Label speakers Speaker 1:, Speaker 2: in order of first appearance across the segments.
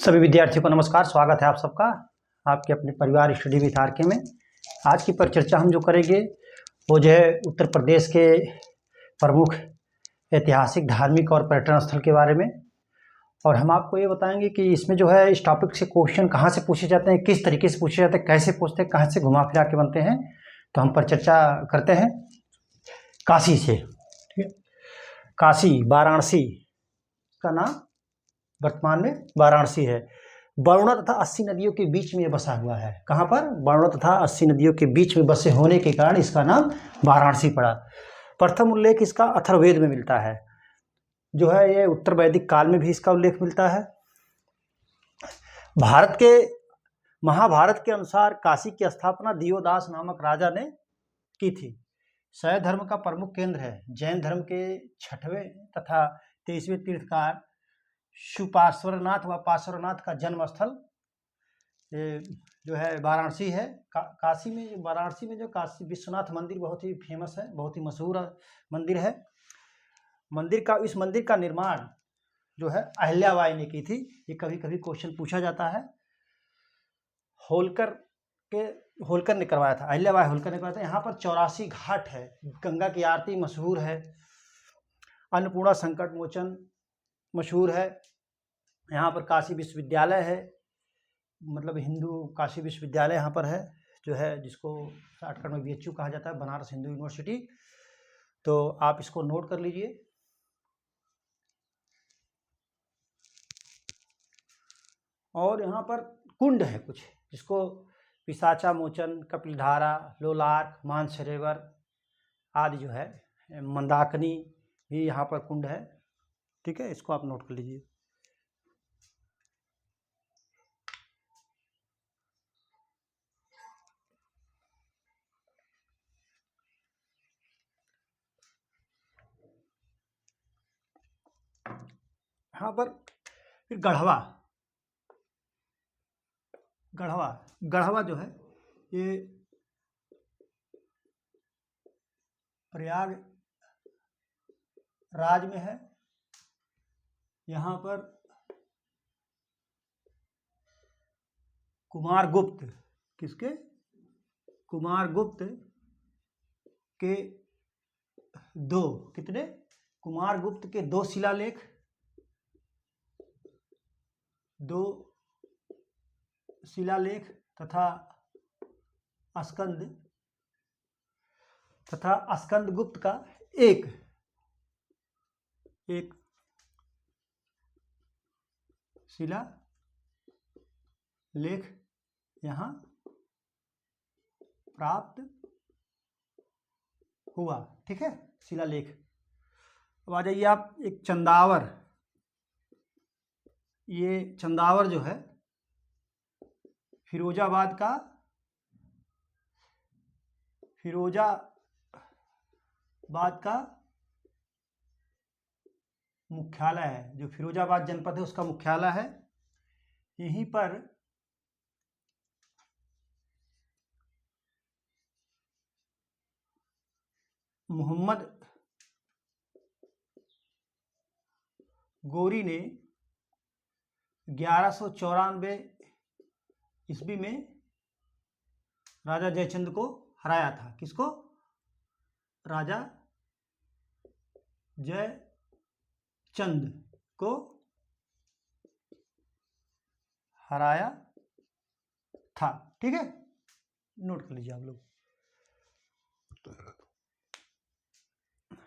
Speaker 1: सभी विद्यार्थियों को नमस्कार। स्वागत है आप सबका आपके अपने परिवार स्टडी विद आर के में। आज की परिचर्चा हम जो करेंगे वो जो है उत्तर प्रदेश के प्रमुख ऐतिहासिक, धार्मिक और पर्यटन स्थल के बारे में। और हम आपको ये बताएंगे कि इसमें जो है इस टॉपिक से क्वेश्चन कहाँ से पूछे जाते हैं, किस तरीके से पूछे जाते हैं, कैसे पूछते हैं, कहाँ से घुमा फिरा के बनते हैं। तो हम परिचर्चा करते हैं काशी से। ठीक है, काशी वाराणसी का नाम वर्तमान में वाराणसी है। वरुणा तथा 80 नदियों के बीच में बसा हुआ है। कहाँ पर? वरुणा तथा 80 नदियों के बीच में बसे होने के कारण इसका नाम वाराणसी पड़ा। प्रथम उल्लेख इसका अथर्ववेद में मिलता है, जो है ये उत्तर वैदिक काल में भी इसका उल्लेख मिलता है। भारत के महाभारत के अनुसार काशी की स्थापना दियोदास नामक राजा ने की थी। शैव धर्म का प्रमुख केंद्र है। जैन धर्म के 6वें तथा 23वें तीर्थकार सुपार्श्वनाथ व पार्श्वनाथ का जन्म स्थल जो है वाराणसी है। काशी में, वाराणसी में जो काशी विश्वनाथ मंदिर बहुत ही फेमस है, बहुत ही मशहूर मंदिर है। इस मंदिर का निर्माण जो है अहिल्याबाई ने की थी। ये कभी कभी क्वेश्चन पूछा जाता है। होलकर ने करवाया था, अहिल्याबाई होलकर ने करवाया था। यहाँ पर 84 घाट है, गंगा की आरती मशहूर है, अन्नपूर्णा संकट मोचन मशहूर है। यहाँ पर काशी विश्वविद्यालय है, मतलब हिंदू काशी विश्वविद्यालय यहाँ पर है, जो है जिसको शॉर्टकट में BHU कहा जाता है, बनारस हिंदू यूनिवर्सिटी। तो आप इसको नोट कर लीजिए। और यहाँ पर कुंड है कुछ, जिसको पिशाचा मोचन, कपिलधारा, लोलार्क, मानसरोवर आदि जो है, मंदाकिनी भी यहाँ पर कुंड है। ठीक है, इसको आप नोट कर लीजिए। यहाँ पर फिर गढ़वा जो है ये प्रयाग राज में है। यहाँ पर कुमारगुप्त के कुमारगुप्त के दो शिलालेख तथा स्कंदगुप्त का एक शिला लेख यहाँ प्राप्त हुआ। ठीक है, शिलालेख। अब आ जाइए आप एक चंदावर। ये चंदावर जो है फिरोजाबाद का मुख्यालय है। जो फिरोजाबाद जनपद है उसका मुख्यालय है। यहीं पर मोहम्मद गोरी ने 1194 ईस्वी में राजा जयचंद को हराया था। किसको? राजा जयचंद को हराया था। ठीक है, नोट कर लीजिए आप लोग।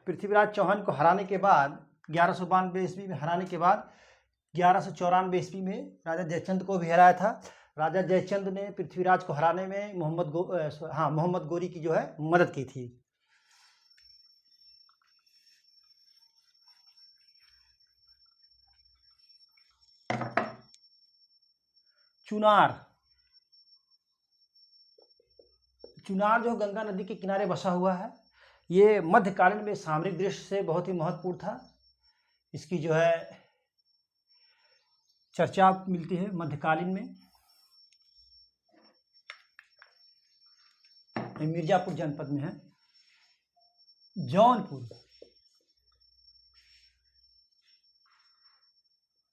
Speaker 1: पृथ्वीराज चौहान को हराने के बाद 1192 ईस्वी में 1194 ईस्वी में राजा जयचंद को भी हराया था। राजा जयचंद ने पृथ्वीराज को हराने में मोहम्मद गोरी की जो है मदद की थी। चुनार जो गंगा नदी के किनारे बसा हुआ है। ये मध्यकालीन में सामरिक दृष्टि से बहुत ही महत्वपूर्ण था। इसकी जो है चर्चा मिलती है मध्यकालीन में। मिर्जापुर जनपद में है।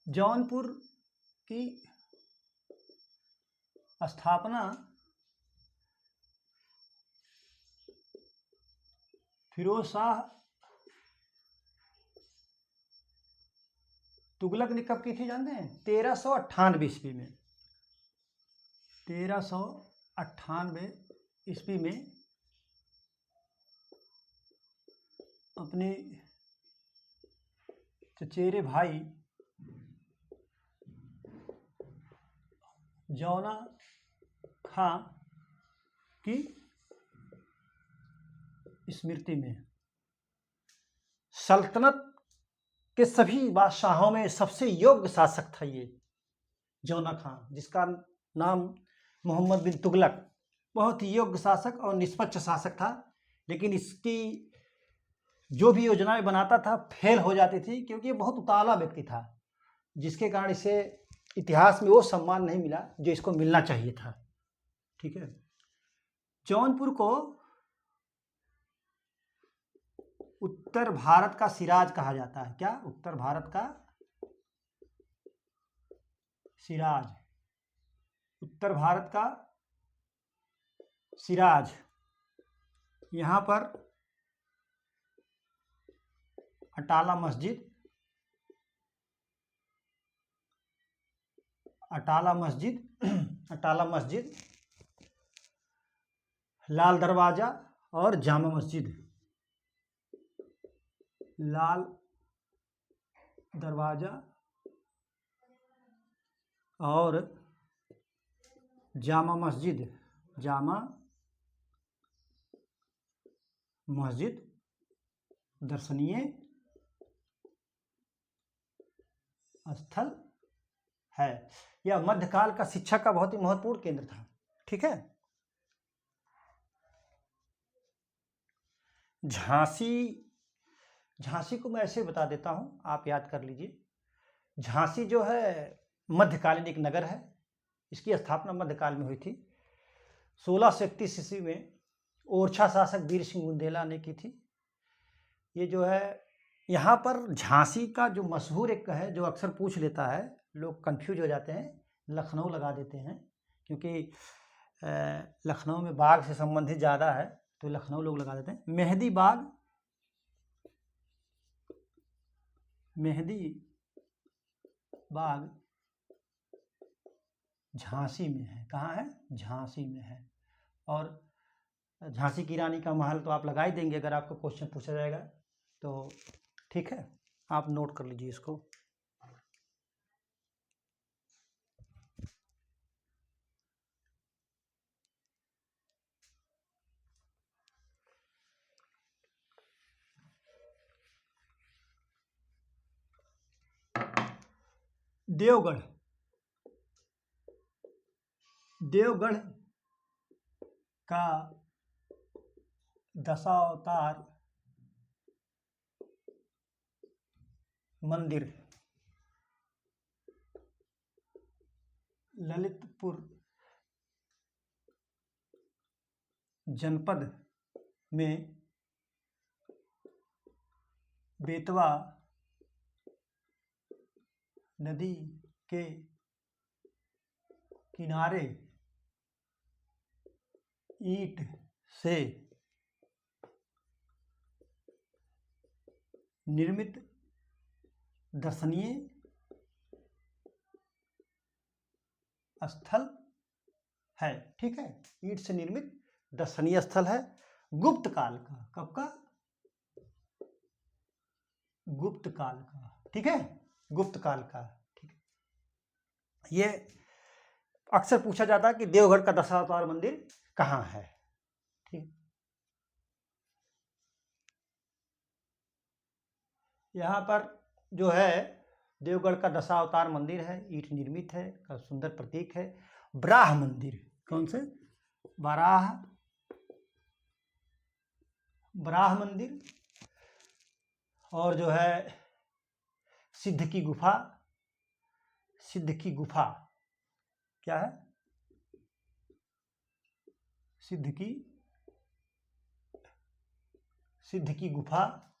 Speaker 1: जौनपुर की स्थापना फिरोज शाह तुगलक ने कब की थी जानते हैं? 1398 ईस्वी में। 1398 ईस्वी में अपने चचेरे भाई जौना खां की स्मृति में। सल्तनत के सभी बादशाहों में सबसे योग्य शासक था ये जौना खां, जिसका नाम मोहम्मद बिन तुगलक। बहुत ही योग्य शासक और निष्पक्ष शासक था, लेकिन इसकी जो भी योजनाएं बनाता था फेल हो जाती थी, क्योंकि ये बहुत उतावला व्यक्ति था, जिसके कारण इसे इतिहास में वो सम्मान नहीं मिला जो इसको मिलना चाहिए था। ठीक है। जौनपुर को उत्तर भारत का सिराज कहा जाता है। क्या? उत्तर भारत का सिराज। उत्तर भारत का सिराज। यहाँ पर अटाला मस्जिद, अटाला मस्जिद, लाल दरवाजा और जामा मस्जिद। लाल दरवाजा और जामा मस्जिद दर्शनीय स्थल है। यह मध्यकाल का शिक्षा का बहुत ही महत्वपूर्ण केंद्र था। ठीक है। झांसी को मैं ऐसे बता देता हूँ, आप याद कर लीजिए। झांसी जो है मध्यकालीन एक नगर है। इसकी स्थापना मध्यकाल में हुई थी। 1631 ईस्वी में ओरछा शासक वीर सिंह बुंदेला ने की थी। ये जो है यहाँ पर झांसी का जो मशहूर एक है, जो अक्सर पूछ लेता है, लोग कंफ्यूज हो जाते हैं, लखनऊ लगा देते हैं, क्योंकि लखनऊ में बाग से संबंधित ज़्यादा है, तो लखनऊ लोग लगा देते हैं। मेहंदी बाग झांसी में है। कहाँ है? झांसी में है। और झांसी की रानी का महल तो आप लगा ही देंगे अगर आपको क्वेश्चन पूछा जाएगा तो। ठीक है, आप नोट कर लीजिए इसको। देवगढ़ का दशावतार मंदिर ललितपुर जनपद में बेतवा नदी के किनारे ईंट से निर्मित दर्शनीय स्थल है। ठीक है, ईंट से निर्मित दर्शनीय स्थल है। गुप्त काल का। कब का? गुप्त काल का। ठीक है, गुप्त काल का। ठीक है, ये अक्सर पूछा जाता है कि देवगढ़ का दशावतार मंदिर कहाँ है। ठीक, यहाँ पर जो है देवगढ़ का दशावतार मंदिर है, ईंट निर्मित है, का सुंदर प्रतीक है। बराह मंदिर। कौन से? बराह मंदिर। और जो है सिद्ध की गुफा। क्या है? सिद्ध की गुफा।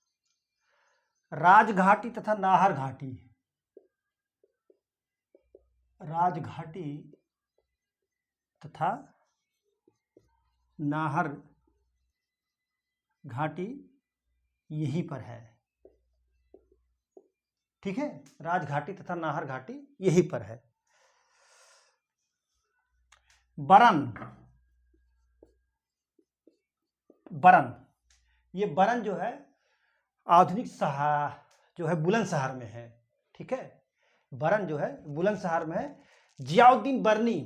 Speaker 1: राजघाटी तथा नाहर घाटी। राजघाटी तथा नाहर घाटी यहीं पर है। ठीक है, राजघाटी तथा नाहर घाटी यहीं पर है। बरन, बरन, ये बरन जो है आधुनिक जो है बुलंदशहर में है। ठीक है, बरन जो है बुलंदशहर में है। जियाउद्दीन बर्नी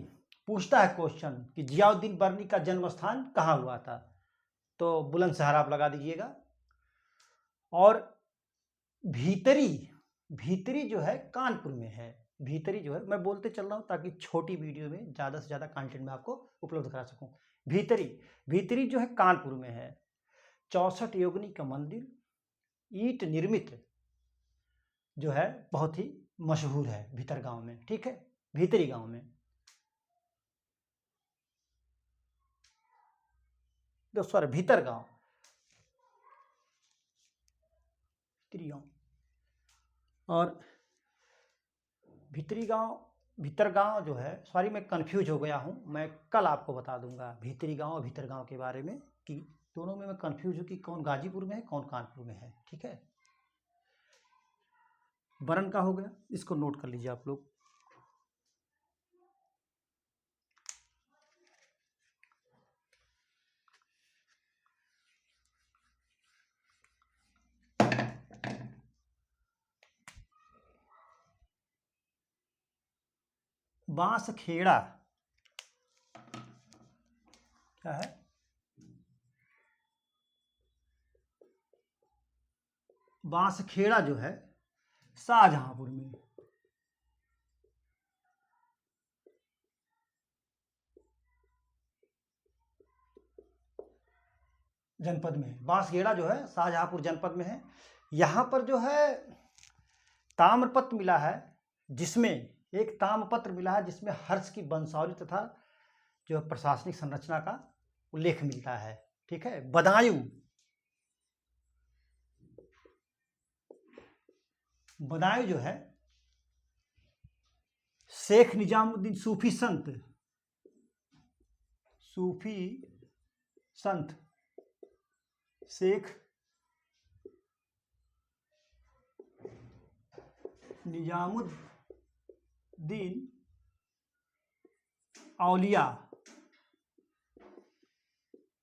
Speaker 1: पूछता है क्वेश्चन कि जियाउद्दीन बर्नी का जन्म स्थान कहाँ हुआ था, तो बुलंदशहर आप लगा दीजिएगा। और भीतरी, भीतरी जो है कानपुर में है। भीतरी जो है, मैं बोलते चल रहा हूँ ताकि छोटी वीडियो में ज़्यादा से ज़्यादा कंटेंट मैं आपको उपलब्ध करा सकूँ। भीतरी, भीतरी जो है कानपुर में है। 64 योगिनी का मंदिर ईंट निर्मित जो है बहुत ही मशहूर है भीतर गांव में। ठीक है, भीतरी गांव में। सॉरी, भीतर गांव, भीतरी गांव। और भीतरी गांव, भीतर गांव जो है, सॉरी मैं कंफ्यूज हो गया हूं, मैं कल आपको बता दूंगा भीतरी गांव और भीतर गांव के बारे में, कि दोनों में मैं कंफ्यूज हूं कि कौन गाजीपुर में है कौन कानपुर में है। ठीक है, बरन का हो गया, इसको नोट कर लीजिए आप लोग। बांसखेड़ा क्या है? बांसखेड़ा जो है शाहजहांपुर में। जनपद में है। बांसखेड़ा जो है शाहजहांपुर जनपद में है। यहाँ पर जो है ताम्रपत्र मिला है, जिसमें एक ताम्रपत्र मिला है जिसमें हर्ष की वंशावली तथा जो प्रशासनिक संरचना का उल्लेख मिलता है। ठीक है, बदायूं, बदायूं जो है शेख निजामुद्दीन सूफी संत, सूफी संत शेख निजामुद्दीन औलिया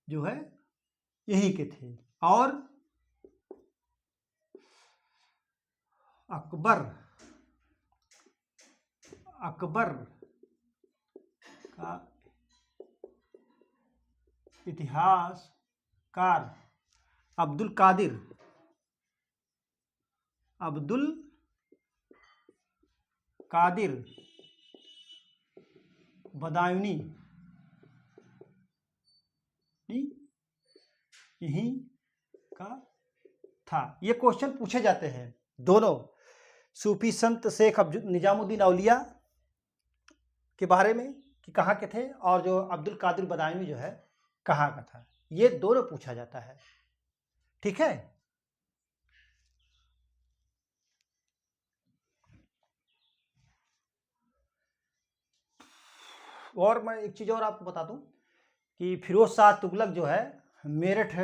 Speaker 1: जो है यहीं के थे। और अकबर, अकबर का इतिहासकार अब्दुल कादिर, अब्दुल कादिर बदायूनी यहीं का था। ये क्वेश्चन पूछे जाते हैं दोनों, सूफी संत शेख निजामुद्दीन औलिया के बारे में कि कहाँ के थे, और जो अब्दुल कादिर बदायूनी जो है कहाँ का था, ये दोनों पूछा जाता है। ठीक है, और मैं एक चीज़ और आपको बता दूं कि फिरोज शाह तुगलक जो है मेरठ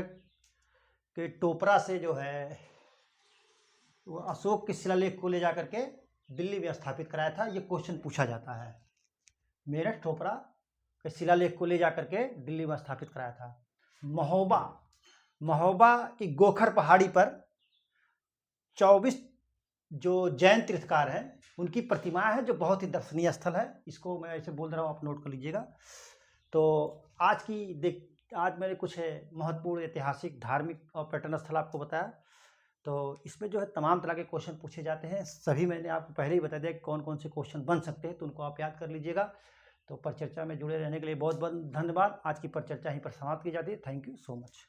Speaker 1: के टोपरा से जो है वो अशोक के शिलालेख को ले जाकर के दिल्ली में स्थापित कराया था। ये क्वेश्चन पूछा जाता है, मेरठ टोपरा के शिलालेख को ले जाकर के दिल्ली में स्थापित कराया था। महोबा, महोबा की गोखर पहाड़ी पर 24 जो जैन तीर्थकार हैं उनकी प्रतिमाएं हैं, जो बहुत ही दर्शनीय स्थल है। इसको मैं ऐसे बोल रहा हूँ, आप नोट कर लीजिएगा। तो आज मैंने कुछ महत्वपूर्ण ऐतिहासिक, धार्मिक और पर्यटन स्थल आपको बताया। तो इसमें जो है तमाम तरह के क्वेश्चन पूछे जाते हैं, सभी मैंने आपको पहले ही बता दिया कि कौन कौन से क्वेश्चन बन सकते हैं, तो उनको आप याद कर लीजिएगा। तो परिचर्चा में जुड़े रहने के लिए बहुत बहुत धन्यवाद। आज की परिचर्चा यहीं पर समाप्त की जाती है। Thank you so much.